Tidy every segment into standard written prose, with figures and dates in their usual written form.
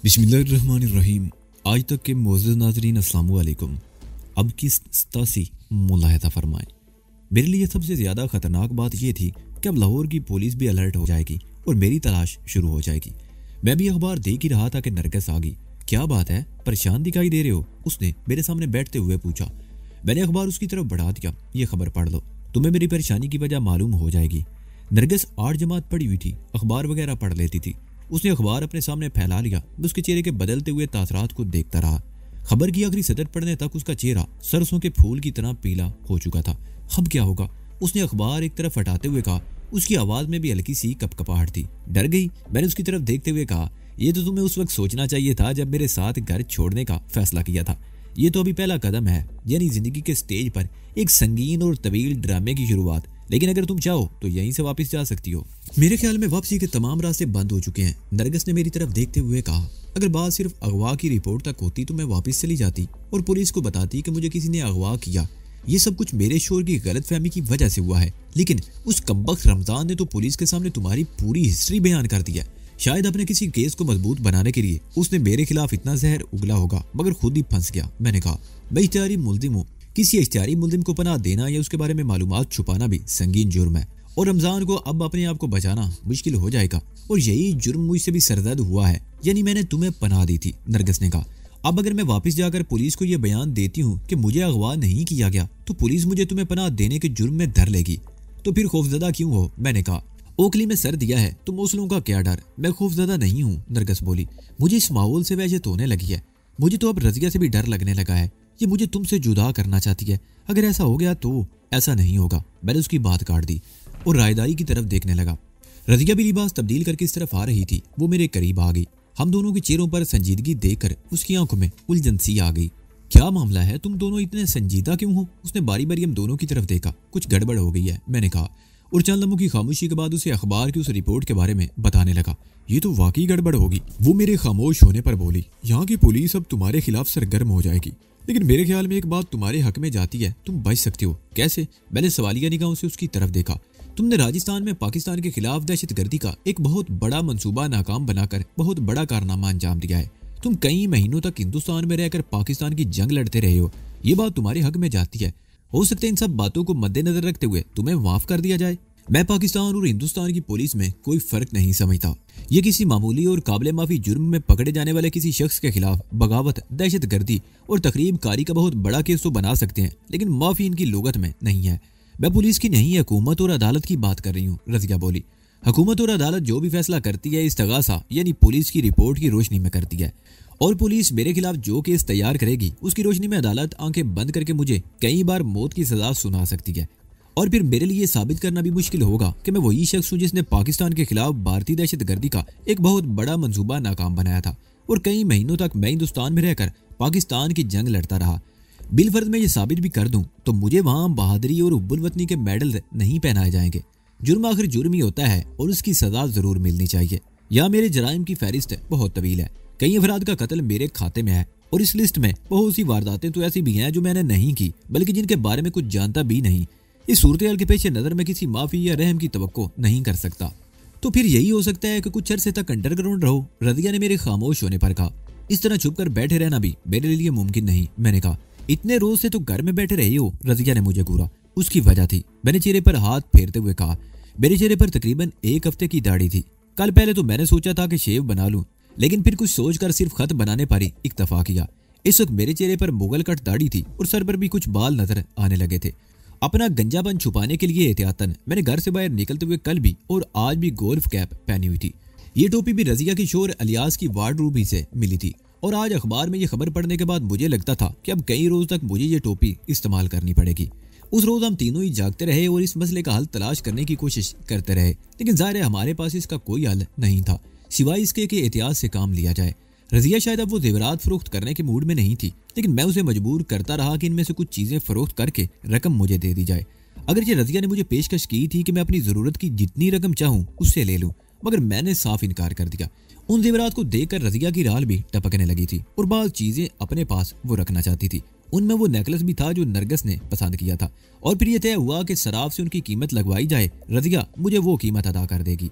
बिस्मिल्लाहिर्रहमानिर्रहीम। आज तक के मोअज़्ज़ज़ नाज़रीन अस्सलाम वालेकुम। अब की 87 मुलाहिज़ा फरमाएं। मेरे लिए सबसे ज़्यादा ख़तरनाक बात यह थी कि अब लाहौर की पुलिस भी अलर्ट हो जाएगी और मेरी तलाश शुरू हो जाएगी। मैं भी अखबार देख ही रहा था कि नरगिस आ गई। क्या बात है, परेशान दिखाई दे रहे हो? उसने मेरे सामने बैठते हुए पूछा। मैंने अखबार उसकी तरफ बढ़ा दिया। ये खबर पढ़ लो, तुम्हें मेरी परेशानी की वजह मालूम हो जाएगी। नरगिस 8 जमात पढ़ी हुई थी, अखबार वगैरह पढ़ लेती थी। उसने अखबार अपने सामने फैला लिया। मैं उसके चेहरे के बदलते हुए तासरात को देखता रहा। खबर की आखिरी सदर पढ़ने तक उसका चेहरा सरसों के फूल की तरह पीला हो चुका था। अब क्या होगा? उसने अखबार एक तरफ हटाते हुए कहा। उसकी आवाज में भी हल्की सी कपकपाहट थी। डर गई? मैंने उसकी तरफ देखते हुए कहा। यह तो तुम्हें उस वक्त सोचना चाहिए था जब मेरे साथ घर छोड़ने का फैसला किया था। ये तो अभी पहला कदम है, यानी जिंदगी के स्टेज पर एक संगीन और तवील ड्रामे की शुरुआत। लेकिन अगर तुम चाहो तो यहीं से वापस जा सकती हो। मेरे ख्याल में वापसी के तमाम रास्ते बंद हो चुके हैं। नरगिस ने मेरी तरफ देखते हुए कहा। अगर बात सिर्फ अगवा की रिपोर्ट तक होती तो मैं वापस चली जाती और पुलिस को बताती कि मुझे किसी ने अगवा किया। ये सब कुछ मेरे शोर की गलतफहमी की वजह से हुआ है। लेकिन उस कमबख्त रमजान ने तो पुलिस के सामने तुम्हारी पूरी हिस्ट्री बयान कर दी है। शायद अपने किसी केस को मजबूत बनाने के लिए उसने मेरे खिलाफ इतना जहर उगला होगा, मगर खुद ही फंस गया। मैंने कहा, मैं इख्तियारी मुल्जिम हूँ। किसी इख्तियारी मुल्जिम को पनाह देना या उसके बारे में मालूमात छुपाना भी संगीन जुर्म है, और रमजान को अब अपने आप को बचाना मुश्किल हो जाएगा। और यही जुर्म मुझसे भी सरजद हुआ है, यानी मैंने तुम्हें पनाह दी थी। नरगिस ने कहा। अब अगर मैं वापस जाकर पुलिस को यह बयान देती हूँ कि मुझे अगवा नहीं किया गया, तो पुलिस मुझे तुम्हें पनाह देने के जुर्म में धर लेगी। तो फिर खौफजदा क्यों हो? मैंने कहा। ओखली में सर दिया है तो मौसलों का क्या डर? मैं खौफजदा नहीं हूँ, नरगिस बोली। मुझे इस माहौल से वहशत होने लगी है। मुझे तो अब रज़िया से भी डर लगने लगा है। ये मुझे तुमसे जुदा करना चाहती है। अगर ऐसा हो गया तो ऐसा नहीं होगा। मैंने उसकी बात काट दी और रायदारी की तरफ देखने लगा। रज़िया भी लिबास तब्दील करके इस तरफ आ रही थी। वो मेरे करीब आ गई। हम दोनों के चेहरों पर संजीदगी देखकर उसकी आंखों में उलझन सी आ गई। क्या मामला है? तुम दोनों इतने संजीदा क्यों हो? उसने बारी बारी हम दोनों की तरफ देखा। कुछ गड़बड़ हो गई है, मैंने कहा, और चंद लम्हों की खामोशी के बाद उसे अखबार की उस रिपोर्ट के बारे में बताने लगा। ये तो वाकई गड़बड़ होगी, वो मेरे खामोश होने पर बोली। यहाँ की पुलिस अब तुम्हारे खिलाफ सरगर्म हो जाएगी, लेकिन मेरे ख्याल में एक बात तुम्हारे हक में जाती है। तुम बच सकते हो। कैसे? मैंने सवालिया निगाहों से उसकी तरफ देखा। तुमने राजस्थान में पाकिस्तान के खिलाफ दहशतगर्दी का एक बहुत बड़ा मंसूबा नाकाम बनाकर बहुत बड़ा कारनामा अंजाम दिया है। तुम कई महीनों तक हिंदुस्तान में रहकर पाकिस्तान की जंग लड़ते रहे हो। ये बात तुम्हारे हक में जाती है। हो सकता है इन सब बातों को मद्देनजर रखते हुए तुम्हें माफ कर दिया जाए। मैं पाकिस्तान और हिंदुस्तान की पुलिस में कोई फर्क नहीं समझता। ये किसी मामूली और काबिल माफी जुर्म में पकड़े जाने वाले किसी शख्स के खिलाफ बगावत, दहशतगर्दी और तकरीब कारी का बहुत बड़ा केस तो बना सकते हैं, लेकिन माफी इनकी लुगत में नहीं है। मैं पुलिस की नहीं, हुकूमत और अदालत की बात कर रही हूँ, रज़िया बोली। हुकूमत और अदालत जो भी फैसला करती है इस्तगासा यानी पुलिस की रिपोर्ट की रोशनी में करती है, और पुलिस मेरे खिलाफ जो केस तैयार करेगी उसकी रोशनी में अदालत आंखें बंद करके मुझे कई बार मौत की सजा सुना सकती है। और फिर मेरे लिए साबित करना भी मुश्किल होगा कि मैं वही शख्स हूँ जिसने पाकिस्तान के खिलाफ भारतीय दहशतगर्दी का एक बहुत बड़ा मंसूबा नाकाम बनाया था, और कई महीनों तक मैं हिंदुस्तान में रहकर पाकिस्तान की जंग लड़ता रहा। बिलफर्ज में ये साबित भी कर दूं तो मुझे वहाँ बहादुरी और हुब्बुल वतनी के मेडल नहीं पहनाए जाएंगे। जुर्म आखिर जुर्म ही होता है और उसकी सजा जरूर मिलनी चाहिए। यहाँ मेरे जराइम की फहरिस्त बहुत तवील है। कई अफराद का कत्ल मेरे खाते में है, और इस लिस्ट में बहुत सी वारदातें तो ऐसी भी हैं जो मैंने नहीं की, बल्कि जिनके बारे में कुछ जानता भी नहीं। इस सूरत के पेश नजर में किसी माफी या रहम की तवक्को नहीं कर सकता। तो फिर यही हो सकता है कि कुछ अरसे तक अंडरग्राउंड रहो, रज़िया ने मेरे खामोश होने पर कहा। इस तरह छुप कर बैठे रहना भी मेरे लिए मुमकिन नहीं, मैंने कहा। इतने रोज से तो घर में बैठे रही हो, रज़िया ने मुझे घूरा। उसकी वजह थी, मैंने चेहरे पर हाथ फेरते हुए कहा। मेरे चेहरे पर तकरीबन 1 हफ्ते की दाढ़ी थी। कल पहले तो मैंने सोचा था कि शेव बना लूं, लेकिन फिर कुछ सोचकर सिर्फ खत बनाने पर ही इक्तफा किया। इस वक्त मेरे चेहरे पर मुगल कट दाढ़ी थी और सर पर भी कुछ बाल नजर आने लगे थे। अपना गंजापन छुपाने के लिए एहतियातन मैंने घर से बाहर निकलते हुए कल भी और आज भी गोल्फ कैप पहनी हुई थी। ये टोपी भी रज़िया की शोर अलियास की वार्डरोब ही से मिली थी, और आज अखबार में ये खबर पढ़ने के बाद मुझे लगता था कि अब कई रोज तक मुझे ये टोपी इस्तेमाल करनी पड़ेगी। उस रोज हम तीनों ही जागते रहे और इस मसले का हल तलाश करने की कोशिश करते रहे, लेकिन जाहिर है हमारे पास इसका कोई हल नहीं था सिवाय इसके कि एहतियात से काम लिया जाए। रज़िया शायद अब वो जेवरात फरोख्त करने के मूड में नहीं थी, लेकिन मैं उसे मजबूर करता रहा कि इनमें से कुछ चीजें फरोख्त करके रकम मुझे दे दी जाए। अगरचे रज़िया ने मुझे पेशकश की थी कि मैं अपनी जरूरत की जितनी रकम चाहूँ उससे ले लूँ, मगर मैंने साफ इनकार कर दिया। उन जेवरात को देखकर रज़िया की राल भी टपकने लगी थी और बाज़ चीजें अपने पास वो रखना चाहती थी। उनमें वो नेकलेस भी था जो नरगिस ने पसंद किया था, और फिर यह तय हुआ कि शराब से उनकी कीमत लगवाई जाए। रज़िया मुझे वो कीमत अदा कर देगी।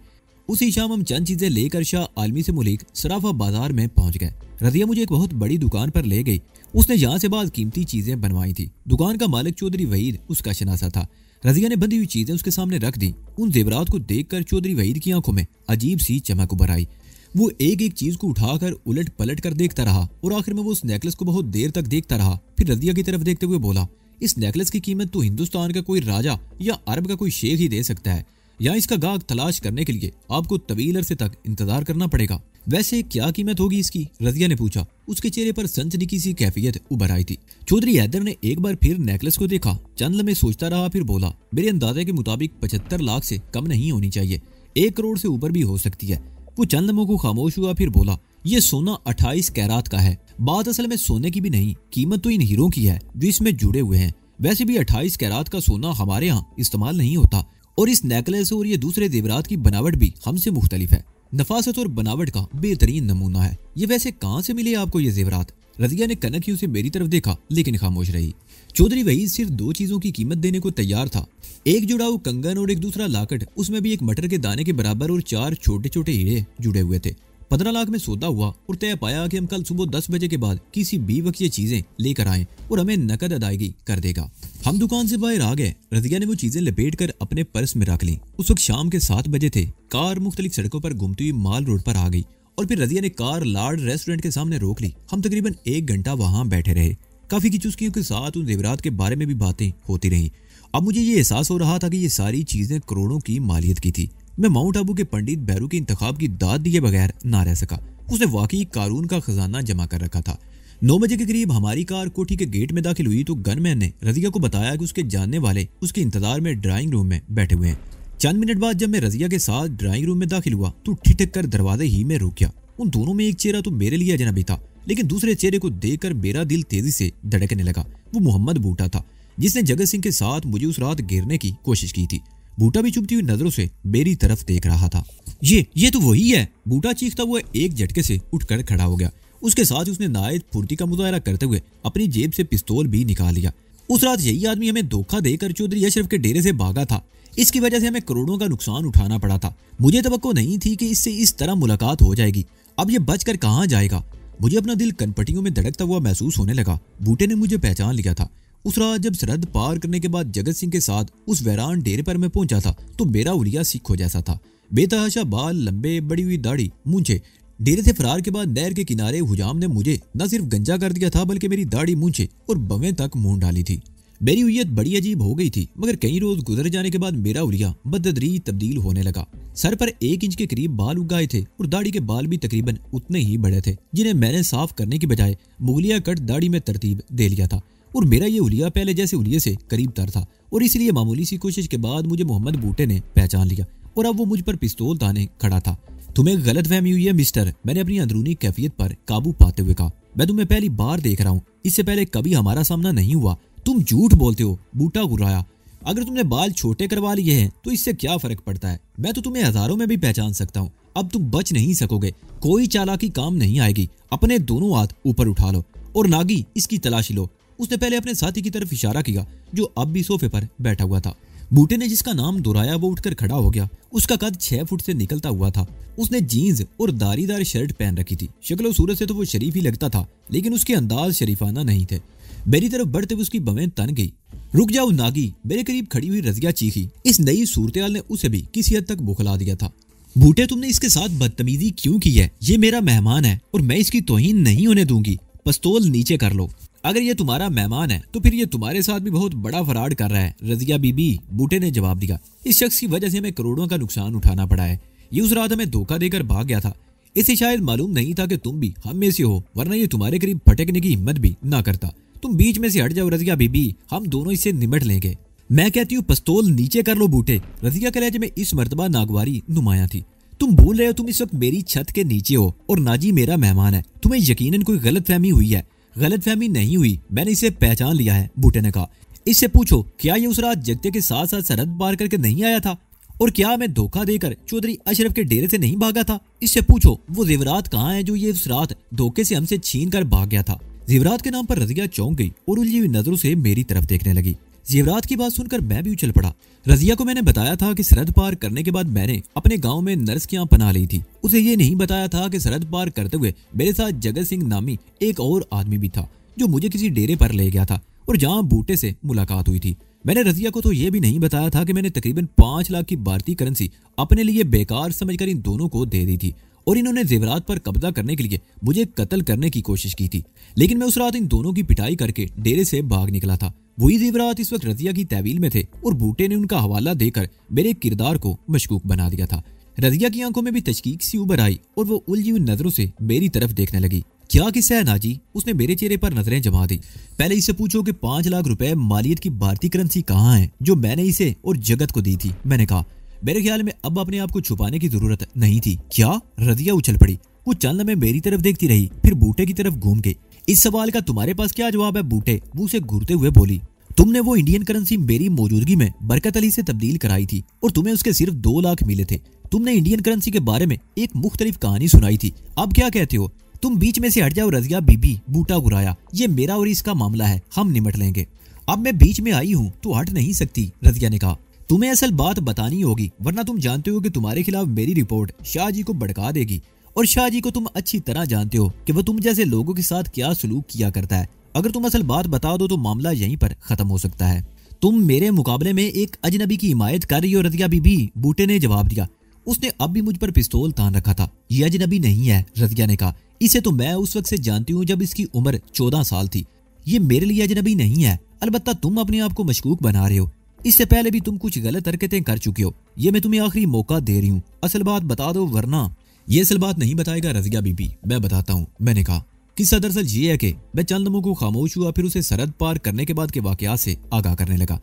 उसी शाम हम चंद चीजें लेकर शाह आलमी से मुलीक सराफा बाजार में पहुंच गए। रजिया मुझे एक बहुत बड़ी दुकान पर ले गई। उसने यहाँ से बाद कीमती चीजें बनवाई थी। दुकान का मालिक चौधरी वहीद उसका शनासा था। रजिया ने बंधी हुई चीजें उसके सामने रख दी। उन जेवरात को देखकर चौधरी वहीद की आंखों में अजीब सी चमक उभर आई। वो एक एक चीज को उठाकर उलट पलट कर देखता रहा और आखिर में वो उस नेकलेस को बहुत देर तक देखता रहा। फिर रजिया की तरफ देखते हुए बोला, इस नेकलेस की कीमत तो हिंदुस्तान का कोई राजा या अरब का कोई शेख ही दे सकता है। यहाँ इसका गाहक तलाश करने के लिए आपको तवील अरसे तक इंतजार करना पड़ेगा। वैसे क्या कीमत होगी इसकी? रजिया ने पूछा। उसके चेहरे पर सनसनी सी कैफियत उभर आई थी। चौधरी हैदर ने एक बार फिर नेकलेस को देखा, चंद लम्हे सोचता रहा, फिर बोला, मेरे अंदाजे के मुताबिक 75 लाख से कम नहीं होनी चाहिए, 1 करोड़ से ऊपर भी हो सकती है। वो चंद लम्हों को खामोश हुआ, फिर बोला, ये सोना 28 कैरात का है। बात असल में सोने की भी नहीं, कीमत तो इन हीरों की है जो इसमें जुड़े हुए हैं। वैसे भी 28 कैरात का सोना हमारे यहाँ इस्तेमाल नहीं होता और इस नेकलेस और ये दूसरे जेवरात की बनावट भी हमसे मुख्तलिफ है। नफासत और बनावट का बेहतरीन नमूना है। ये वैसे कहाँ से मिले आपको ये जेवरात? रजिया ने कनखियों से मेरी तरफ देखा लेकिन खामोश रही। चौधरी वहीद सिर्फ 2 चीजों की कीमत देने को तैयार था, एक जुड़ाऊ कंगन और एक दूसरा लाकट, उसमें भी एक मटर के दाने के बराबर और 4 छोटे छोटे हीरे जुड़े हुए थे। 15 लाख में सौदा हुआ और तय पाया कि हम कल सुबह 10 बजे के बाद किसी भी वक्त ये चीजें लेकर आएं और हमें नकद अदायगी कर देगा। हम दुकान से बाहर आ गए। रजिया ने वो चीजें लपेट कर अपने पर्स में रख ली। उस वक्त शाम के 7 बजे थे। कार मुख्तलिफ सड़कों पर घूमती हुई माल रोड पर आ गई और फिर रजिया ने कार लार्ड रेस्टोरेंट के सामने रोक ली। हम तकरीबन 1 घंटा वहां बैठे रहे। काफी की चुस्कियों के साथ उन जेवरात के बारे में भी बातें होती रहीं। अब मुझे ये एहसास हो रहा था कि ये सारी चीजें करोड़ों की मालियत की थी। मैं माउंट आबू के पंडित बैरू के इंतखाब की दाद दिए बगैर ना रह सका। उसने वाकई कारून का खजाना जमा कर रखा था। 9 बजे के करीब हमारी कार कोठी के गेट में दाखिल हुई तो गनमैन ने रजिया को बताया कि उसके जानने वाले उसके इंतजार में ड्राइंग रूम में बैठे हुए हैं। चंद मिनट बाद जब मैं रजिया के साथ ड्राइंग रूम में दाखिल हुआ तो ठिठक कर दरवाजे ही में रुक गया। उन दोनों में एक चेहरा तो मेरे लिए अजनबी था, लेकिन दूसरे चेहरे को देखकर मेरा दिल तेजी से धड़कने लगा। वो मोहम्मद बूटा था जिसने जगत सिंह के साथ मुझे उस रात घेरने की कोशिश की थी। बूटा भी चुभती हुई नजरों से मेरी तरफ देख रहा था। ये तो वही है, बूटा चीखता हुआ एक झटके से उठकर खड़ा हो गया। उसके साथ उसने नायत फुर्ती का मुजाहरा करते हुए अपनी जेब से पिस्तौल भी निकाल लिया। उस रात यही आदमी हमें धोखा देकर चौधरी अशरफ के डेरे से भागा था। इसकी वजह से हमें करोड़ों का नुकसान उठाना पड़ा था। मुझे तवक्को नहीं थी कि इससे इस तरह मुलाकात हो जाएगी। अब ये बचकर कहाँ जाएगा? मुझे अपना दिल कनपटियों में धड़कता हुआ महसूस होने लगा। बूटे ने मुझे पहचान लिया था। उस रात जब सरहद पार करने के बाद जगत सिंह के साथ उस वैरान डेरे पर मैं पहुंचा था तो मेरा उलिया सिखो जैसा था। बेतहाशा बाल, लंबे, बड़ी हुई दाढ़ी, मूंछें। डेरे से फरार के बाद नहर के किनारे हुजाम ने मुझे न सिर्फ गंजा कर दिया था बल्कि मेरी दाढ़ी, मूंछें और बवें तक मुंह डाली थी। मेरी हुय्यत बड़ी अजीब हो गई थी, मगर कई रोज गुजर जाने के बाद मेरा उलिया बदतदरीज तब्दील होने लगा। सर पर 1 इंच के करीब बाल उग गए थे और दाढ़ी के बाल भी तकरीबन उतने ही बड़े थे, जिन्हें मैंने साफ करने की बजाय मुगलिया कट दाढ़ी में तरतीब दे लिया था। और मेरा ये उलिया पहले जैसे उलिये से करीब तर था और इसलिए मामूली सी कोशिश के बाद मुझे मोहम्मद बूटे ने पहचान लिया और अब वो मुझ पर पिस्तौल ताने खड़ा था। तुम्हें गलतफहमी हुई है मिस्टर, मैंने अपनी अंदरूनी कैफियत पर काबू पाते हुए कहा। मैं तुम्हें पहली बार देख रहा हूँ, इससे पहले कभी हमारा सामना नहीं हुआ। तुम झूठ बोलते हो, बूटा गुर्राया। अगर तुमने बाल छोटे करवा लिए हैं तो इससे क्या फर्क पड़ता है? मैं तो तुम्हें हजारों में भी पहचान सकता हूँ। अब तुम बच नहीं सकोगे, कोई चालाकी काम नहीं आएगी। अपने दोनों हाथ ऊपर उठा लो और नागी इसकी तलाशी लो। उसने पहले अपने साथी की तरफ इशारा किया जो अब भी सोफे पर बैठा हुआ था। बूटे ने जिसका नाम दोहराया वो उठकर खड़ा हो गया। उसका कद 6 फुट से निकलता हुआ था। उसने जीन्स और दारीदार शर्ट पहन रखी थी। शक्ल और सूरत से तो वो शरीफ ही लगता था, लेकिन उसके अंदाज शरीफाना नहीं थे। मेरी तरफ बढ़ते हुए उसकी बवें तन गई। रुक जाओ नागी, मेरे करीब खड़ी हुई रजिया चीखी। इस नई सूरतेहाल ने उसे भी किसी हद तक बुखला दिया था। बूटे, तुमने इसके साथ बदतमीजी क्यों की है? ये मेरा मेहमान है और मैं इसकी तौहीन नहीं होने दूंगी। पिस्तौल नीचे कर लो। अगर ये तुम्हारा मेहमान है तो फिर ये तुम्हारे साथ भी बहुत बड़ा फराड कर रहा है रजिया बीबी, बूटे ने जवाब दिया। इस शख्स की वजह से हमें करोड़ों का नुकसान उठाना पड़ा है। ये उस रात हमें धोखा देकर भाग गया था। इसे शायद मालूम नहीं था कि तुम भी हम में से हो, वरना ये तुम्हारे करीब फटकने की हिम्मत भी ना करता। तुम बीच में से हट जाओ रजिया बीबी, हम दोनों इससे निमट लेंगे। मैं कहती हूँ पिस्तौल नीचे कर लो बूटे। रजिया के लहजे में इस मर्तबा नागवारी नुमाया थी। तुम भूल रहे हो तुम इस वक्त मेरी छत के नीचे हो और नाजी मेरा मेहमान है। तुम्हें यकीनन कोई गलतफहमी हुई है। गलतफहमी नहीं हुई, मैंने इसे पहचान लिया है, बूटे ने कहा। इससे पूछो क्या ये उस रात जगते के साथ साथ सरहद पार करके नहीं आया था? और क्या हमें धोखा देकर चौधरी अशरफ के डेरे से नहीं भागा था? इससे पूछो वो जेवरात कहाँ है जो ये उस रात धोखे से हमसे छीन कर भाग गया था? जेवरात के नाम पर रजिया चौंक गई और उलझी हुई नजरों से मेरी तरफ देखने लगी। जेवरात की बात सुनकर मैं भी उछल पड़ा। रजिया को मैंने बताया था कि सरहद पार करने के बाद मैंने अपने गांव में नर्स की यहाँ पनाह ली थी। उसे ये नहीं बताया था कि सरहद पार करते हुए मेरे साथ जगत सिंह नामी एक और आदमी भी था, जो मुझे किसी डेरे पर ले गया था और जहाँ बूटे से मुलाकात हुई थी। मैंने रजिया को तो ये भी नहीं बताया था कि मैंने तकरीबन 5 लाख की भारतीय करेंसी अपने लिए बेकार समझकर इन दोनों को दे दी थी और इन्होंने जेवरात पर कब्जा करने के लिए मुझे कत्ल करने की कोशिश की थी। लेकिन मैं उस रात इन दोनों की पिटाई करके डेरे से भाग निकला था। वही जेवरात इस वक्त रजिया की तहवील में थे और बूटे ने उनका हवाला देकर मेरे किरदार को मशकूक बना दिया था। रजिया की आंखों में भी तशकीक सी उभर आई और वो उलझी हुई नजरों से मेरी तरफ देखने लगी। क्या किस्सा है नाजी? उसने मेरे चेहरे पर नजरें जमा दी। पहले इससे पूछो कि 5 लाख रुपए मालियत की भारतीय करेंसी कहाँ है जो मैंने इसे और जगत को दी थी। मैंने कहा, मेरे ख्याल में अब अपने आप को छुपाने की जरूरत नहीं थी। क्या? रजिया उछल पड़ी। वो चंद में मेरी तरफ देखती रही, फिर बूटे की तरफ घूम गई। इस सवाल का तुम्हारे पास क्या जवाब है बूटे? वो उसे घूरते हुए बोली। तुमने वो इंडियन करेंसी मेरी मौजूदगी में बरकत अली से तब्दील कराई थी और तुम्हें उसके सिर्फ 2 लाख मिले थे। तुमने इंडियन करेंसी के बारे में एक मुख्तलिफ कहानी सुनाई थी। अब क्या कहते हो? तुम बीच में से हट जाओ रजिया बीबी, बूटा गुराया। ये मेरा और इसका मामला है, हम निमट लेंगे। अब मैं बीच में आई हूँ तो हट नहीं सकती, रजिया ने कहा। तुम्हें असल बात बतानी होगी, वरना तुम जानते हो कि तुम्हारे खिलाफ मेरी रिपोर्ट शाह जी को भड़का देगी और शाह जी को तुम अच्छी तरह जानते हो कि वह तुम जैसे लोगों के साथ क्या सलूक किया करता है। अगर तुम असल बात बता दो तो मामला यहीं पर खत्म हो सकता है। तुम मेरे मुकाबले में एक अजनबी की हिमायत कर रही हो रजिया बीबी, बूटे ने जवाब दिया। उसने अब भी मुझ पर पिस्तौल तान रखा था। ये अजनबी नहीं है, रजिया ने कहा। इसे तो मैं उस वक्त से जानती हूँ जब इसकी उम्र 14 साल थी। ये मेरे लिए अजनबी नहीं है। अलबत्ता तुम अपने आप को मशकूक बना रहे हो। इससे पहले भी तुम कुछ गलत हरकतें कर चुके हो। ये मैं तुम्हें आखिरी मौका दे रही हूँ, असल बात बता दो वरना। ये असल बात नहीं बताएगा रजिया बीबी, मैं बताता हूँ, मैंने कहा। किस्सा दरअसल ये है कि मैं चंद लम्हों को खामोश हुआ, फिर उसे सरहद पार करने के बाद के वाकयात से आगाह करने लगा।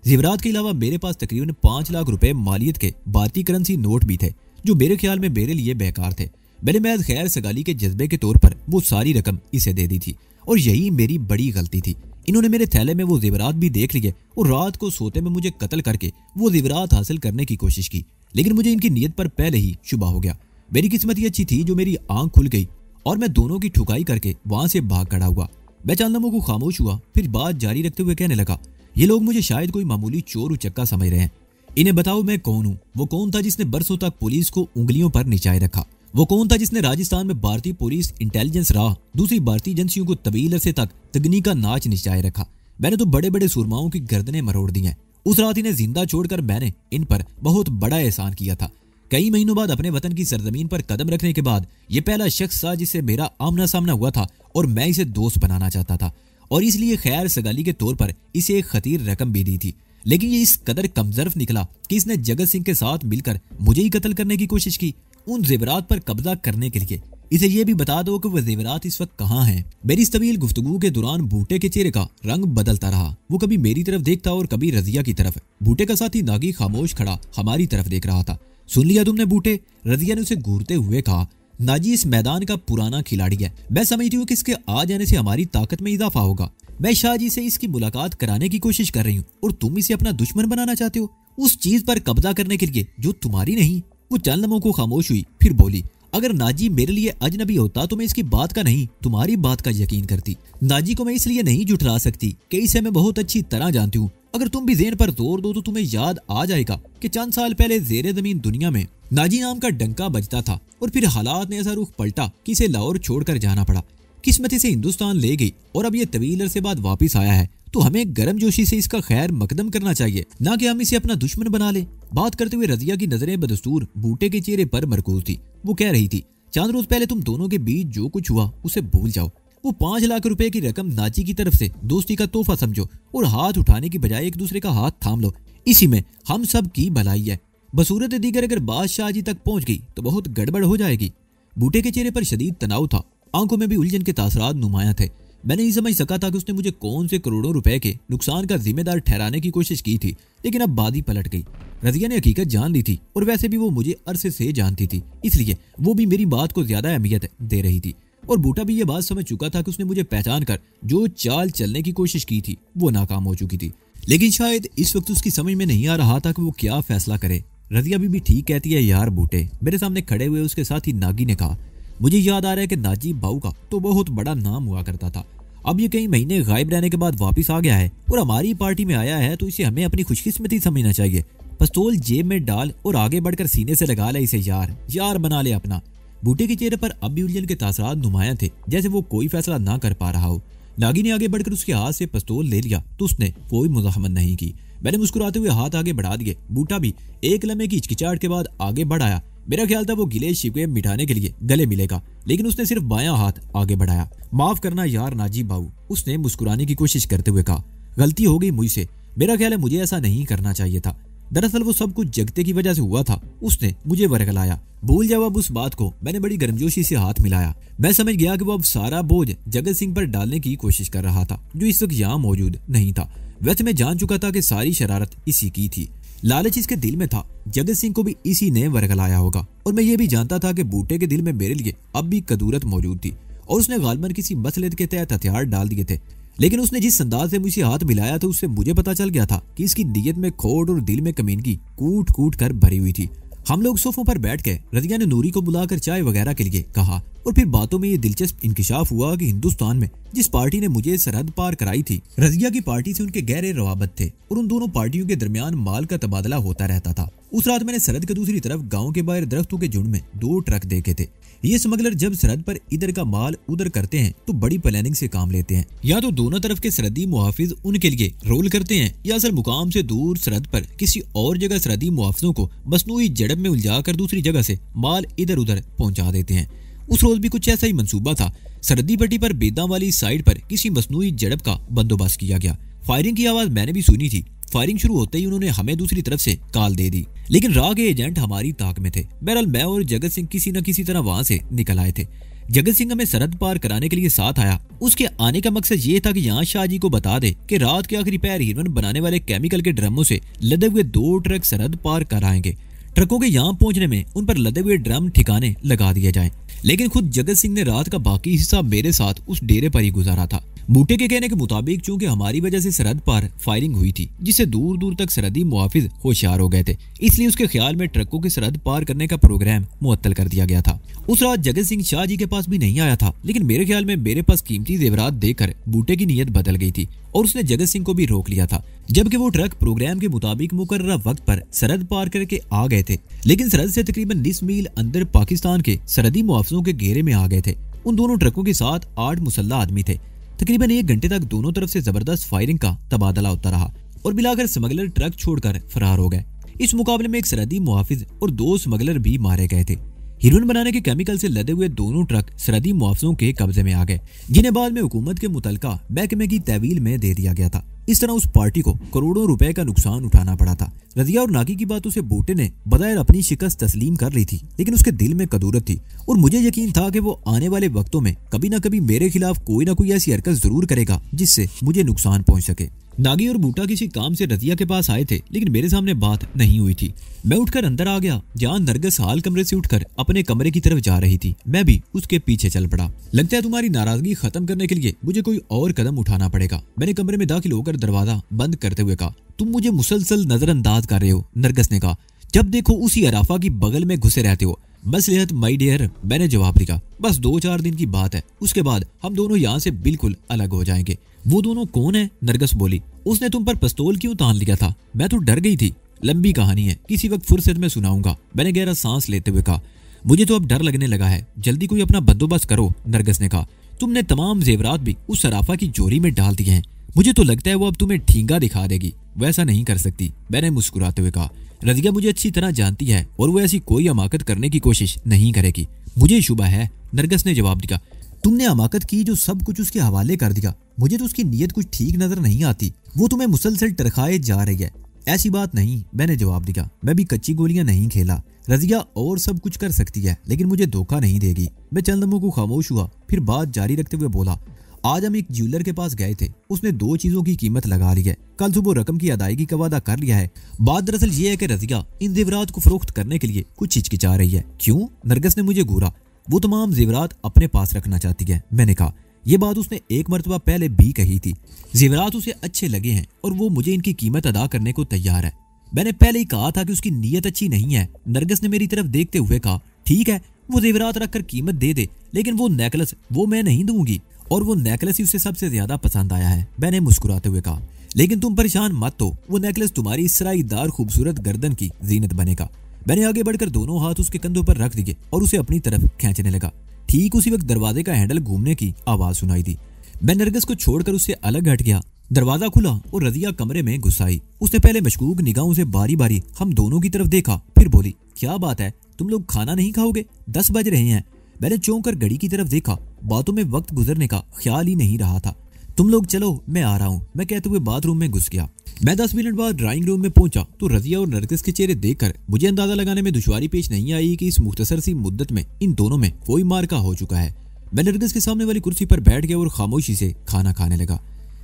जेवरात के अलावा मेरे पास तकरीबन 5 लाख रुपए मालियत के भारतीय करेंसी नोट भी थे, जो मेरे ख्याल में मेरे लिए बेकार थे। मैंने महज खैर सगाली के जज्बे के तौर पर वो सारी रकम इसे दे दी थी और यही मेरी बड़ी गलती थी। इन्होंने मेरे थैले में वो जेवरात भी देख लिए और रात को सोते में मुझे कत्ल करके वो जेवरात हासिल करने की कोशिश की। लेकिन मुझे इनकी नीयत पर पहले ही शुबा हो गया। मेरी किस्मत ही अच्छी थी जो मेरी आंख खुल गई और मैं दोनों की ठुकाई करके वहां से भाग खड़ा हुआ। मैं चंद लम्हों को खामोश हुआ, फिर बात जारी रखते हुए कहने लगा, ये लोग मुझे शायद कोई मामूली चोर उचक्का समझ रहे हैं। इन्हें बताओ मैं कौन हूँ। वो कौन था जिसने बरसों तक पुलिस को उंगलियों पर निचाए रखा? वो कौन था जिसने राजस्थान में भारतीय पुलिस इंटेलिजेंस राह दूसरी भारतीय एजेंसियों को तवील अरसे तक तगनी का नाच निचाए रखा? मैंने तो बड़े बड़े सुरमाओं की गर्दनें मरोड़ दी हैं। उस रात इन्हें जिंदा छोड़कर मैंने इन पर बहुत बड़ा एहसान किया था। कई महीनों बाद अपने वतन की सरजमीन पर कदम रखने के बाद ये पहला शख्स था जिससे मेरा आमना सामना हुआ था और मैं इसे दोस्त बनाना चाहता था और इसलिए खैर सगाली के तौर पर इसे एक खतीर रकम भी दी थी। लेकिन ये इस कदर कमजर्फ निकला कि इसने जगत सिंह के साथ मिलकर मुझे ही कत्ल करने की कोशिश की, उन जेवरात पर कब्जा करने के लिए। इसे ये भी बता दो कि वह जेवरात इस वक्त कहाँ हैं। मेरी इस तवील गुफ्तगू के दौरान बूटे के चेहरे का रंग बदलता रहा। वो कभी मेरी तरफ देखता और कभी रजिया की तरफ। बूटे का साथी नागी खामोश खड़ा हमारी तरफ देख रहा था। सुन लिया तुमने बूटे? रजिया ने उसे घूरते हुए कहा। नाजी इस मैदान का पुराना खिलाड़ी है। मैं समझती हूँ कि इसके आ जाने से हमारी ताकत में इजाफा होगा। मैं शाह जी से इसकी मुलाकात कराने की कोशिश कर रही हूँ और तुम इसे अपना दुश्मन बनाना चाहते हो, उस चीज पर कब्जा करने के लिए जो तुम्हारी नहीं। वो चंद लम्हों को खामोश हुई, फिर बोली, अगर नाजी मेरे लिए अजनबी होता तो मैं इसकी बात का नहीं तुम्हारी बात का यकीन करती। नाजी को मैं इसलिए नहीं जुटला सकती कि इसे मैं बहुत अच्छी तरह जानती हूँ। अगर तुम भी ज़हन पर जोर दो तो तुम्हें याद आ जाएगा कि चंद साल पहले जेरे जमीन दुनिया में नाजी नाम का डंका बजता था और फिर हालात ने ऐसा रुख पलटा कि इसे लाहौर छोड़कर जाना पड़ा। किस्मत इसे हिंदुस्तान ले गई और अब ये तवील अरसे बाद वापिस आया है तो हमें गर्मजोशी से इसका खैर मकदम करना चाहिए, ना कि हम इसे अपना दुश्मन बना ले। बात करते हुए रजिया की नजरें बदस्तूर बूटे के चेहरे पर मरकूज थी। वो कह रही थी, 4 रोज पहले तुम दोनों के बीच जो कुछ हुआ उसे भूल जाओ। वो 5 लाख रुपए की रकम नाजी की तरफ से दोस्ती का तोहफा समझो और हाथ उठाने की बजाय एक दूसरे का हाथ थाम लो। इसी में हम सब की भलाई है। बसूरत दीगर अगर बात शाह जी तक पहुंच गई तो बहुत गड़बड़ हो जाएगी। बूटे के चेहरे पर शदीद तनाव था, आंखों में भी उलझन के तासरात नुमाया थे। मैंने नहीं समझ सका था कि उसने मुझे कौन से करोड़ों रुपए के नुकसान का जिम्मेदार ठहराने की कोशिश की थी, लेकिन अब बात ही पलट गई। रजिया ने हकीकत जान ली थी और वैसे भी वो मुझे अरसे से जानती थी, इसलिए वो भी मेरी बात को ज्यादा अहमियत दे रही थी। और बूटा भी ये बात समझ चुका था कि उसने मुझे पहचान कर जो चाल चलने की कोशिश की थी वो नाकाम हो चुकी थी। लेकिन शायद इस वक्त उसकी समझ में नहीं आ रहा था कि वो क्या फैसला करे। रजिया भी ठीक कहती है यार बूटे, मेरे सामने खड़े हुए उसके साथ ही नागी ने कहा। मुझे याद आ रहा है कि नाजी बाऊ का तो बहुत बड़ा नाम हुआ करता था। अब ये कई महीने गायब रहने के बाद वापस आ गया है और हमारी पार्टी में आया है, तो इसे हमें अपनी खुशकिस्मती समझना चाहिए। पिस्तौल जेब में डाल और आगे बढ़कर सीने से लगा ले इसे, यार बना ले अपना। बूटे के चेहरे पर अब भी उलझन के तासरात नुमाया थे, जैसे वो कोई फैसला ना कर पा रहा हो। नागी ने आगे बढ़कर उसके हाथ से पिस्तौल ले लिया तो उसने कोई मुजाहमत नहीं की। मैंने मुस्कुराते हुए हाथ आगे बढ़ा दिए। बूटा भी एक लम्हे की हिचकिचाहट के बाद आगे बढ़ आया। मेरा ख्याल था वो गिले शिकवे मिटाने के लिए गले मिलेगा, लेकिन उसने सिर्फ बायां हाथ आगे बढ़ाया। माफ करना यार नाजीब बाबू, उसने मुस्कुराने की कोशिश करते हुए कहा। गलती हो गई मुझसे, मेरा ख्याल है मुझे ऐसा नहीं करना चाहिए था। दरअसल वो सब कुछ जगते की वजह से हुआ था। उसने मुझे वरगलाया। भूल जाओ अब उस बात को। मैंने बड़ी गर्मजोशी से हाथ मिलाया। मैं समझ गया कि वो अब सारा बोझ जगत सिंह पर डालने की कोशिश कर रहा था, जो इस वक्त यहाँ मौजूद नहीं था। वैसे मैं जान चुका था कि सारी शरारत इसी की थी। लालच इसके दिल में था। जगत सिंह को भी इसी ने वरगलाया होगा। और मैं ये भी जानता था कि बूटे के दिल में मेरे लिए अब भी कदूरत मौजूद थी और उसने गालबन किसी मसले के तहत हथियार डाल दिए थे। लेकिन उसने जिस अंदाज से मुझे हाथ मिलाया था, उससे मुझे पता चल गया था कि इसकी नीयत में खोट और दिल में कमीनगी कूट कूट कर भरी हुई थी। हम लोग सोफों पर बैठ गए। रजिया ने नूरी को बुलाकर चाय वगैरह के लिए कहा और फिर बातों में ये दिलचस्प इंकिशाफ हुआ कि हिंदुस्तान में जिस पार्टी ने मुझे सरहद पार कराई थी, रजिया की पार्टी से उनके गहरे रवाबत थे और उन दोनों पार्टियों के दरमियान माल का तबादला होता रहता था। उस रात मैंने सरहद के दूसरी तरफ गाँव के बाहर दरख्तों के झुंड में 2 ट्रक देखे थे। ये स्मगलर जब सरहद पर इधर का माल उधर करते हैं तो बड़ी प्लानिंग से काम लेते हैं। या तो दोनों तरफ के सरहदी मुहाफिज उनके लिए रोल करते हैं, या असल मुकाम से दूर सरहद पर किसी और जगह सरहदी मुहाफिजों को मसनूई जड़ब में उलझाकर दूसरी जगह से माल इधर उधर पहुंचा देते हैं। उस रोज भी कुछ ऐसा ही मंसूबा था। सरहदी पट्टी पर बेदा वाली साइड पर किसी मसनूई जड़ब का बंदोबस्त किया गया। फायरिंग की आवाज मैंने भी सुनी थी। फायरिंग शुरू होते ही उन्होंने हमें दूसरी तरफ से कॉल दे दी, लेकिन राह के एजेंट हमारी ताक में थे। बहरहाल मैं और जगत सिंह किसी न किसी तरह वहां से निकल आए थे। जगत सिंह हमें सरहद पार कराने के लिए साथ आया। उसके आने का मकसद ये था कि यहाँ शाहजी को बता दे कि रात के आखिरी पैर हीरोइन बनाने वाले केमिकल के ड्रमों से लदे हुए 2 ट्रक सरहद पार कराएंगे। ट्रकों के यहाँ पहुंचने में उन पर लदे हुए ड्रम ठिकाने लगा दिए जाएं। लेकिन खुद जगत सिंह ने रात का बाकी हिस्सा मेरे साथ उस डेरे पर ही गुजारा था। बूटे के कहने के मुताबिक चूंकि हमारी वजह से सरहद पार फायरिंग हुई थी, जिससे दूर दूर तक सरहदी मुहाफिज होशियार हो गए थे, इसलिए उसके ख्याल में ट्रकों के सरहद पार करने का प्रोग्राम मुअत्तल कर दिया गया था। उस रात जगत सिंह शाह जी के पास भी नहीं आया था, लेकिन मेरे ख्याल में मेरे पास कीमती जेवरात देखकर बूटे की नीयत बदल गई थी और उसने जगत सिंह को भी रोक लिया था। जबकि वो ट्रक प्रोग्राम के मुताबिक मुकर्ररा वक्त पर सरहद पार करके आ गए थे, लेकिन सरहद से तकरीबन 20 मील अंदर पाकिस्तान के सरहदी मुहाफिजों के घेरे में आ गए थे। उन दोनों ट्रकों के साथ 8 मुसल्ला आदमी थे। तकरीबन 1 घंटे तक दोनों तरफ से जबरदस्त फायरिंग का तबादला होता रहा और मिलाकर स्मगलर ट्रक छोड़कर फरार हो गए। इस मुकाबले में एक सरहदी मुहाफिज और 2 स्मगलर भी मारे गए थे। हीरोइन बनाने के केमिकल से लदे हुए दोनों ट्रक सरहदी मुआवजों के कब्जे में आ गए, जिन्हें बाद में हुकूमत के मुतलका महकमे की तहवील में दे दिया गया था। इस तरह उस पार्टी को करोड़ों रुपए का नुकसान उठाना पड़ा था। रजिया और नागी की बातों से बूटे ने बज़ाहिर अपनी शिकस्त तस्लीम कर ली थी, लेकिन उसके दिल में कदूरत थी और मुझे यकीन था कि वो आने वाले वक्तों में कभी न कभी मेरे खिलाफ कोई ना कोई ऐसी हरकत जरूर करेगा जिससे मुझे नुकसान पहुंच सके। नागी और बूटा किसी काम से रजिया के पास आए थे, लेकिन मेरे सामने बात नहीं हुई थी। मैं उठकर अंदर आ गया, जहाँ नरगिस हाल कमरे से उठकर अपने कमरे की तरफ जा रही थी। मैं भी उसके पीछे चल पड़ा। लगता है तुम्हारी नाराजगी खत्म करने के लिए मुझे कोई और कदम उठाना पड़ेगा। मैंने कमरे में दाखिल होकर दरवाजा बंद करते हुए कहा। तुम मुझे मुसलसल नजरअंदाज कर रहे हो, नरगिस ने कहा। जब देखो उसी अराफा की बगल में घुसे रहते हो। मसलिहत माई डियर, मैंने जवाब दिया। बस 2-4 दिन की बात है, उसके बाद हम दोनों यहाँ से बिल्कुल अलग हो जाएंगे। वो दोनों कौन है? नरगिस बोली। उसने तुम पर पिस्तौल क्यों तान लिया था? मैं तो डर गई थी। लंबी कहानी है, किसी वक्त फुर्सत में सुनाऊंगा, मैंने गहरा सांस लेते हुए कहा। मुझे तो अब डर लगने लगा है, जल्दी कोई अपना बंदोबस्त करो, नरगिस ने कहा। तुमने तमाम जेवरात भी उस सराफा की जोरी में डाल दिए हैं। मुझे तो लगता है वो अब तुम्हें ठींगा दिखा देगी। वैसा नहीं कर सकती, मैंने मुस्कुराते हुए कहा। रजिया मुझे अच्छी तरह जानती है और वो ऐसी कोई हमाकत करने की कोशिश नहीं करेगी। मुझे शुबा है, नरगिस ने जवाब दिया। तुमने हमाकत की जो सब कुछ उसके हवाले कर दिया। मुझे तो उसकी नीयत कुछ ठीक नजर नहीं आती। वो तुम्हें मुसलसल टरखाए जा रही है। ऐसी बात नहीं, मैंने जवाब दिया। मैं भी कच्ची गोलियां नहीं खेला। रजिया और सब कुछ कर सकती है, लेकिन मुझे धोखा नहीं देगी। मैं चंद लम्हों को खामोश हुआ, फिर बात जारी रखते हुए बोला। आज हम एक ज्वेलर के पास गए थे। उसने 2 चीजों की कीमत लगा ली है। कल सुबह रकम की अदायगी का वादा कर लिया है। बात दरअसल ये है कि रजिया इन जेवरात को फरोख्त करने के लिए कुछ हिचकिचा रही है। क्यों? नरगिस ने मुझे घूरा। वो तमाम जेवरात अपने पास रखना चाहती है, मैंने कहा। यह बात उसने एक मरतबा पहले भी कही थी। जेवरात उसे अच्छे लगे हैं और वो मुझे इनकी कीमत अदा करने को तैयार है। मैंने पहले ही कहा था कि उसकी नीयत अच्छी नहीं है। नरगिस ने मेरी तरफ देखते हुए कहा। ठीक है, वो जेवरात रखकर कीमत दे दे, लेकिन वो नेकलेस वो मैं नहीं दूंगी। और वो नेकलेस ही उसे सबसे ज्यादा पसंद आया है। मैंने मुस्कुराते हुए कहा, लेकिन तुम परेशान मत हो, वो नेकलेस तुम्हारी सराईदार खूबसूरत गर्दन की जीनत बनेगा। मैंने आगे बढ़कर दोनों हाथ उसके कंधों पर रख दिए और उसे अपनी तरफ खींचने लगा। ठीक उसी वक्त दरवाजे का हैंडल घूमने की आवाज सुनाई दी। मैं नरगिस को छोड़कर उससे अलग हट गया। दरवाजा खुला और रजिया कमरे में घुस आई। उसने पहले मशकूक निगाहों से बारी बारी हम दोनों की तरफ देखा, फिर बोली, क्या बात है, तुम लोग खाना नहीं खाओगे? 10 बज रहे हैं। मैंने चौंक कर घड़ी की तरफ देखा। बातों में वक्त गुजरने का ख्याल ही नहीं रहा था। तुम लोग चलो, मैं आ रहा हूँ, मैं कहते हुए बाथरूम में घुस गया। मैं 10 मिनट बाद ड्राइंग रूम में पहुंचा तो रजिया और नरगिस के चेहरे देखकर मुझे अंदाजा लगाने में दुश्वारी पेश नहीं आई कि इस मुख्तसर सी मुद्दत में इन दोनों में कोई मार्का हो चुका है। मैं नरगिस के सामने वाली कुर्सी पर बैठ गया और खामोशी से खाना खाने लगा।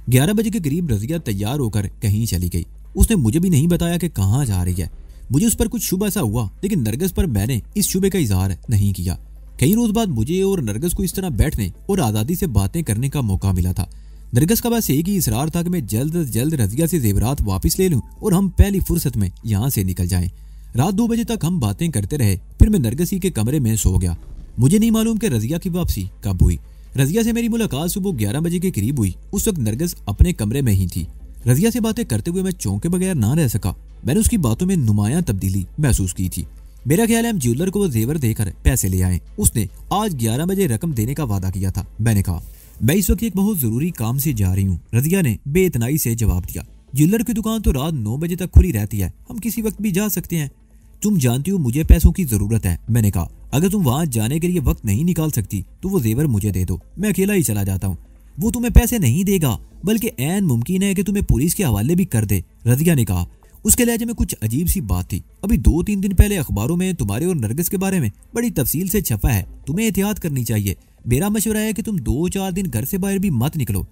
11 बजे के करीब रजिया तैयार होकर कहीं चली गई। उसने मुझे भी नहीं बताया कि कहाँ जा रही है। मुझे उस पर कुछ शुभ सा हुआ, लेकिन नरगिस पर मैंने इस शुबे का इजहार नहीं किया। कई रोज बाद मुझे और नरगिस को इस तरह बैठने और आज़ादी से बातें करने का मौका मिला था। नरगिस का बस एक ही इसरार था कि मैं जल्द से जल्द रजिया से जेवरात वापस ले लूं और हम पहली फुर्सत में यहाँ से निकल जाएं। रात 2 बजे तक हम बातें करते रहे, फिर मैं नरगिस के कमरे में सो गया। मुझे नहीं मालूम कि रजिया की वापसी कब हुई। रजिया से मेरी मुलाकात सुबह 11 बजे के करीब हुई। उस वक्त नरगिस अपने कमरे में ही थी। रजिया से बातें करते हुए मैं चौंके बगैर ना रह सका। मैंने उसकी बातों में नुमायां तब्दीली महसूस की थी। मेरा ख्याल है हम ज्वेलर को वो जेवर देकर पैसे ले आए। उसने आज 11 बजे रकम देने का वादा किया था। मैंने कहा, मैं इस वक्त एक बहुत जरूरी काम से जा रही हूँ। रजिया ने बेइतनाई से जवाब दिया, ज्वेलर की दुकान तो रात 9 बजे तक खुली रहती है, हम किसी वक्त भी जा सकते हैं। तुम जानती हो मुझे पैसों की जरूरत है। मैंने कहा, अगर तुम वहां जाने के लिए वक्त नहीं निकाल सकती तो वो जेवर मुझे दे दो, मैं अकेला ही चला जाता हूँ। वो तुम्हें पैसे नहीं देगा, बल्कि ऐन मुमकिन है कि तुम्हें पुलिस के हवाले भी कर दे, रजिया ने कहा। उसके लहजे में कुछ अजीब सी बात थी। अभी 2-3 दिन पहले अखबारों में तुम्हारे और नरगिस के बारे में बड़ी तफसील से छपा है। तुम्हें एहतियात करनी चाहिए। मेरा मशवरा है कि तुम 2-4 दिन घर से बाहर भी मत निकलो।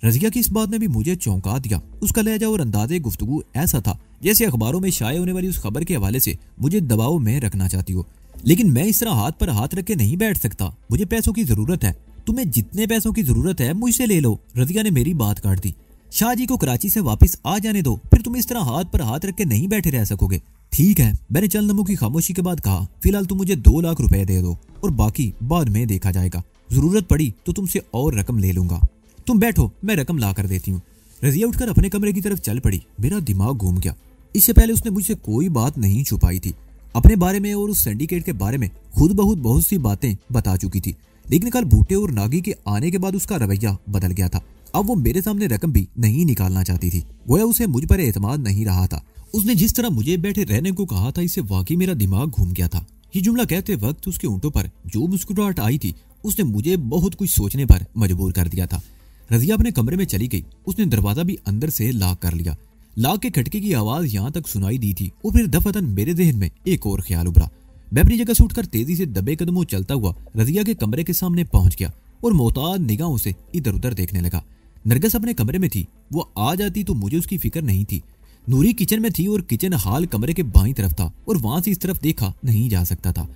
रजिया की इस बात ने भी मुझे चौंका दिया। उसका लहजा और अंदाजे गुफ्तगू ऐसा था जैसे अखबारों में शाये होने वाली उस खबर के हवाले से मुझे दबाव में रखना चाहती हो। लेकिन मैं इस तरह हाथ पर हाथ रख के नहीं बैठ सकता। मुझे पैसों की जरूरत है। तुम्हें जितने पैसों की जरूरत है मुझसे ले लो। रजिया ने मेरी बात काट दी। शाह जी को कराची से वापस आ जाने दो, फिर तुम इस तरह हाथ पर हाथ रख के नहीं बैठे रह सकोगे। ठीक है, मैंने चंद लम्हों की खामोशी के बाद कहा, फिलहाल तुम मुझे 2 लाख रुपए दे दो और बाकी बाद में देखा जाएगा। जरूरत पड़ी तो तुमसे और रकम ले लूंगा। तुम बैठो, मैं रकम ला कर देती हूँ। रजिया उठकर अपने कमरे की तरफ चल पड़ी। मेरा दिमाग घूम गया। इससे पहले उसने मुझसे कोई बात नहीं छुपाई थी। अपने बारे में और उस सिंडिकेट के बारे में खुद बहुत सी बातें बता चुकी थी। लेकिन कल भूटे और नागी के आने के बाद उसका रवैया बदल गया था। अब वो मेरे सामने रकम भी नहीं निकालना चाहती थी। गोया उसे मुझ पर एतमाद नहीं रहा था। उसने जिस तरह मुझे बैठे रहने को कहा था, इससे वाकई मेरा दिमाग घूम गया था। ये जुमला कहते वक्त उसके होंठों पर जो मुस्कुराहट आई थी, उसने मुझे बहुत कुछ सोचने पर मजबूर कर दिया था। रजिया अपने कमरे में चली गई। उसने दरवाजा भी अंदर से लॉक कर लिया। लॉक के खटके की आवाज यहाँ तक सुनाई दी थी और फिर दफातन मेरे जहन में एक और ख्याल उभरा। मैं अपनी जगह से उठकर तेजी से दबे कदमों चलता हुआ रजिया के कमरे के सामने पहुंच गया और मोहताज निगाहों से इधर उधर देखने लगा। नरगिस अपने कमरे में थी। वो आ जाती तो मुझे उसकी फिक्र नहीं थी। नूरी किचन में थी और किचन हाल कमरे के बाईं तरफ था और वहां से इस तरफ देखा नहीं जा सकता था।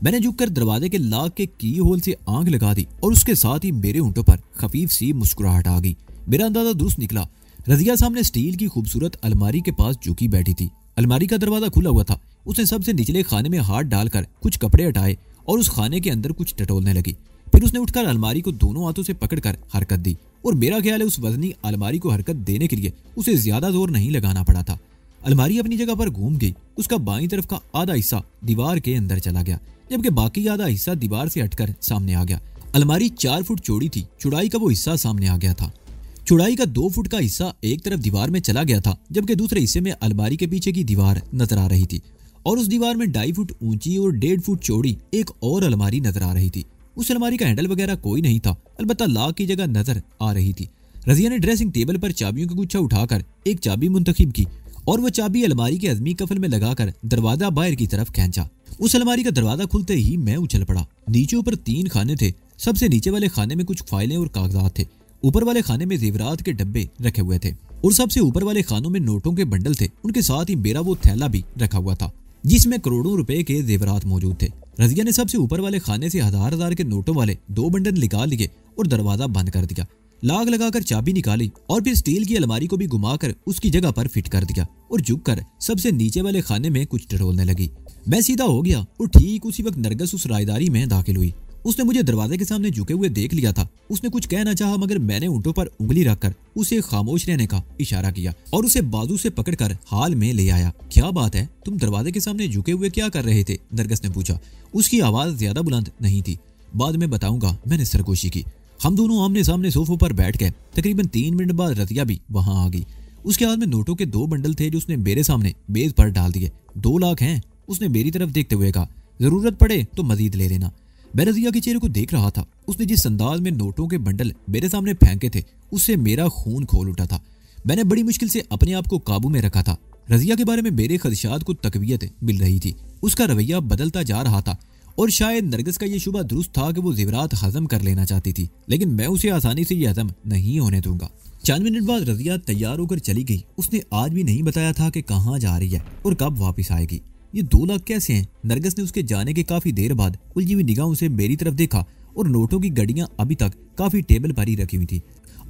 मैंने झुककर दरवाजे के लॉक के की होल से आंख लगा दी और उसके साथ ही मेरे होंठों पर खफीफ सी मुस्कुराहट आ गई। मेरा अंदाजा दुरुस्त निकला। रजिया सामने स्टील की खूबसूरत अलमारी के पास झुकी बैठी थी। अलमारी का दरवाजा खुला हुआ था। उसने सबसे निचले खाने में हाथ डालकर कुछ कपड़े हटाए और उस खाने के अंदर कुछ टटोलने लगी। फिर उसने उठकर अलमारी को दोनों हाथों से पकड़कर हरकत दी और मेरा ख्याल है उस वजनी अलमारी को हरकत देने के लिए उसे ज्यादा जोर नहीं लगाना पड़ा था। अलमारी अपनी जगह पर घूम गई। उसका बाईं तरफ का आधा हिस्सा दीवार के अंदर चला गया, जबकि बाकी आधा हिस्सा दीवार से हटकर सामने आ गया। अलमारी 4 फुट चौड़ी थी। चौड़ाई का वो हिस्सा सामने आ गया था। चौड़ाई का 2 फुट का हिस्सा एक तरफ दीवार में चला गया था, जबकि दूसरे हिस्से में अलमारी के पीछे की दीवार नजर आ रही थी और उस दीवार में 2.5 फुट ऊंची और 1.5 फुट चौड़ी एक और अलमारी नजर आ रही थी। उस अलमारी का हैंडल वगैरह कोई नहीं था, अलबत्ता लॉक की जगह नजर आ रही थी। रजिया ने ड्रेसिंग टेबल पर चाबियों का गुच्छा उठाकर एक चाबी मुंतखब की और वह चाबी अलमारी के अज़मी कफल में लगाकर दरवाजा बाहर की तरफ खींचा। उस अलमारी का दरवाजा खुलते ही मैं उछल पड़ा। नीचे ऊपर 3 खाने थे। सबसे नीचे वाले खाने में कुछ फाइलें और कागजात थे। ऊपर वाले खाने में जेवरात के डब्बे रखे हुए थे और सबसे ऊपर वाले खानों में नोटों के बंडल थे। उनके साथ ही मेरा वो थैला भी रखा हुआ था जिसमें करोड़ों रुपए के जेवरात मौजूद थे। रजिया ने सबसे ऊपर वाले खाने से हजार के नोटों वाले 2 बंडल निकाल लिए और दरवाजा बंद कर दिया। लाग लगाकर चाबी निकाली और फिर स्टील की अलमारी को भी घुमाकर उसकी जगह पर फिट कर दिया और झुककर सबसे नीचे वाले खाने में कुछ टटोलने लगी। मैं सीधा हो गया और ठीक उसी वक्त नरगिस उस रायदारी में दाखिल हुई। उसने मुझे दरवाजे के सामने झुके हुए देख लिया था। उसने कुछ कहना चाहा मगर मैंने ऊँटों पर उंगली रखकर उसे खामोश रहने का इशारा किया और उसे बाजू से पकड़कर हाल में ले आया। क्या बात है, तुम दरवाजे के सामने झुके हुए क्या कर रहे थे? नरगिस ने पूछा। उसकी आवाज ज्यादा बुलंद नहीं थी। बाद में बताऊंगा, मैंने सरगोशी की। हम दोनों आमने सामने सोफों पर बैठ गए। तकरीबन 3 मिनट बाद रतिया भी वहां आ गई। उसके हाथ में नोटों के 2 बंडल थे जो उसने मेरे सामने मेज पर डाल दिए। 2 लाख हैं, उसने मेरी तरफ देखते हुए कहा। जरूरत पड़े तो मजीद ले लेना। मैं रजिया के चेहरे को देख रहा था। उसने जिस अंदाज में नोटों के बंडल मेरे सामने फेंके थे उससे मेरा खून खोल उठा था। मैंने बड़ी मुश्किल से अपने आप को काबू में रखा था। रजिया के बारे में मेरे खदशात को तकवीयत मिल रही थी। उसका रवैया बदलता जा रहा था और शायद नरगिस का ये शुबा दुरुस्त था कि वो जेवरात हजम कर लेना चाहती थी, लेकिन मैं उसे आसानी से ये हजम नहीं होने दूंगा। 4 मिनट बाद रजिया तैयार होकर चली गई। उसने आज भी नहीं बताया था कि कहाँ जा रही है और कब वापस आएगी। ये 2 लाख कैसे हैं? नरगिस ने उसके जाने के काफी देर बाद उलझी हुई निगाहों से मेरी तरफ देखा और नोटों की गड्डियां अभी तक काफी टेबल पर ही रखी हुई थी।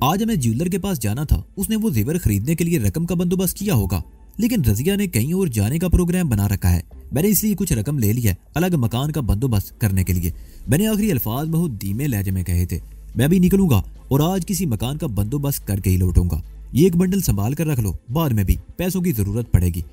आज हमें ज्वेलर के पास जाना था। उसने वो जेवर खरीदने के लिए रकम का बंदोबस्त किया होगा, लेकिन रजिया ने कहीं और जाने का प्रोग्राम बना रखा है। मैंने इसलिए कुछ रकम ले लिया है अलग मकान का बंदोबस्त करने के लिए। मैंने आखिरी अल्फाज बहुत धीमे लहजे में कहे थे। मैं भी निकलूंगा और आज किसी मकान का बंदोबस्त करके ही लौटूंगा। ये एक बंडल संभाल कर रख लो, बाद में भी पैसों की जरूरत पड़ेगी।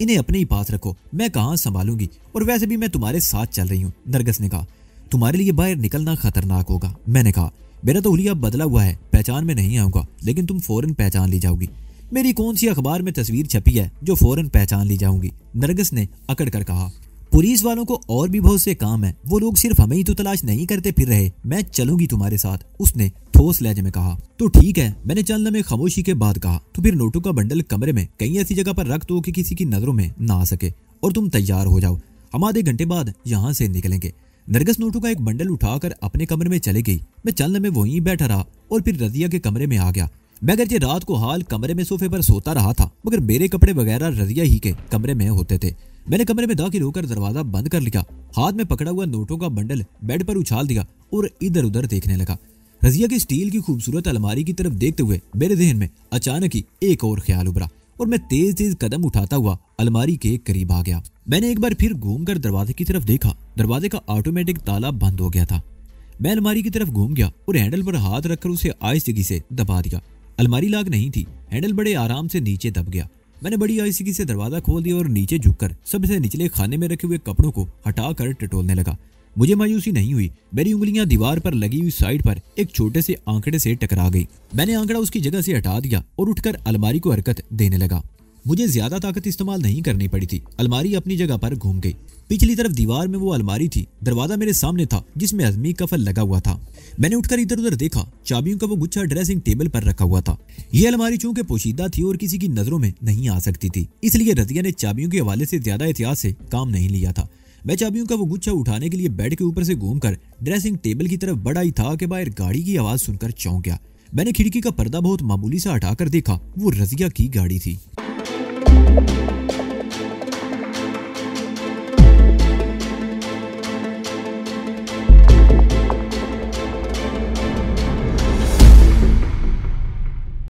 इन्हें अपने ही पास रखो, मैं कहाँ संभालूंगी, और वैसे भी मैं तुम्हारे साथ चल रही हूँ। नरगिस ने कहा। तुम्हारे लिए बाहर निकलना खतरनाक होगा। मैंने कहा, मेरा तो हुलिया बदला हुआ है, पहचान में नहीं आऊंगा, लेकिन तुम फौरन पहचान ली जाओगी। मेरी कौन सी अखबार में तस्वीर छपी है जो फौरन पहचान ली जाऊंगी? नरगिस ने अकड़ कर कहा। पुलिस वालों को और भी बहुत से काम है, वो लोग सिर्फ हमें ही तो तलाश नहीं करते फिर रहे। मैं चलूंगी तुम्हारे साथ, उसने ठोस लहजे में कहा। तो ठीक है, मैंने चलने में खामोशी के बाद कहा। तो फिर नोटों का बंडल कमरे में कहीं ऐसी जगह पर रख दो कि किसी की नजरों में ना आ सके, और तुम तैयार हो जाओ। हम आधे घंटे बाद यहाँ से निकलेंगे। नरगिस नोटों का एक बंडल उठाकर अपने कमरे में चली गई। मैं चलने में वहीं बैठा रहा और फिर रजिया के कमरे में आ गया। मैं अगरचे रात को हाल कमरे में सोफे पर सोता रहा था, मगर मेरे कपड़े वगैरह रजिया ही के कमरे में होते थे। मैंने कमरे में दाखिल होकर दरवाजा बंद कर लिया, हाथ में पकड़ा हुआ नोटों का बंडल बेड पर उछाल दिया और इधर उधर देखने लगा। रजिया की स्टील की खूबसूरत अलमारी की तरफ देखते हुए मेरे जहन में अचानक ही एक और ख्याल उभरा और मैं तेज तेज कदम उठाता हुआ अलमारी के करीब आ गया। मैंने एक बार फिर घूमकर दरवाजे की तरफ देखा। दरवाजे का ऑटोमेटिक ताला बंद हो गया था। मैं अलमारी की तरफ घूम गया और हैंडल पर हाथ रखकर उसे आहिस्तेगी से दबा दिया। अलमारी लॉक नहीं थी। हैंडल बड़े आराम से नीचे दब गया। मैंने बड़ी आहिस्तेगी से दरवाजा खोल दिया और नीचे झुककर सबसे निचले खाने में रखे हुए कपड़ों को हटाकर टटोलने लगा। मुझे मायूसी नहीं हुई। मेरी उंगलियां दीवार पर लगी हुई साइड पर एक छोटे से आंकड़े से टकरा गई। मैंने आंकड़ा उसकी जगह से हटा दिया और उठकर अलमारी को हरकत देने लगा। मुझे ज्यादा ताकत इस्तेमाल नहीं करनी पड़ी थी। अलमारी अपनी जगह पर घूम गई। पिछली तरफ दीवार में वो अलमारी थी। दरवाजा मेरे सामने था जिसमें अजमी कफल लगा हुआ था। मैंने उठकर इधर उधर देखा। चाबियों का वो गुच्छा ड्रेसिंग टेबल पर रखा हुआ था। ये अलमारी चूंकि पोशीदा थी और किसी की नजरों में नहीं आ सकती थी, इसलिए रतिया ने चाबियों के हवाले से ज्यादा एहतियात से काम नहीं लिया था। मैं चाबियों का वो गुच्छा उठाने के लिए बेड के ऊपर से घूमकर ड्रेसिंग टेबल की तरफ बढ़ा ही था कि बाहर गाड़ी की आवाज सुनकर चौंक गया। मैंने खिड़की का पर्दा बहुत मामूली सा हटाकर देखा। वो रजिया की गाड़ी थी।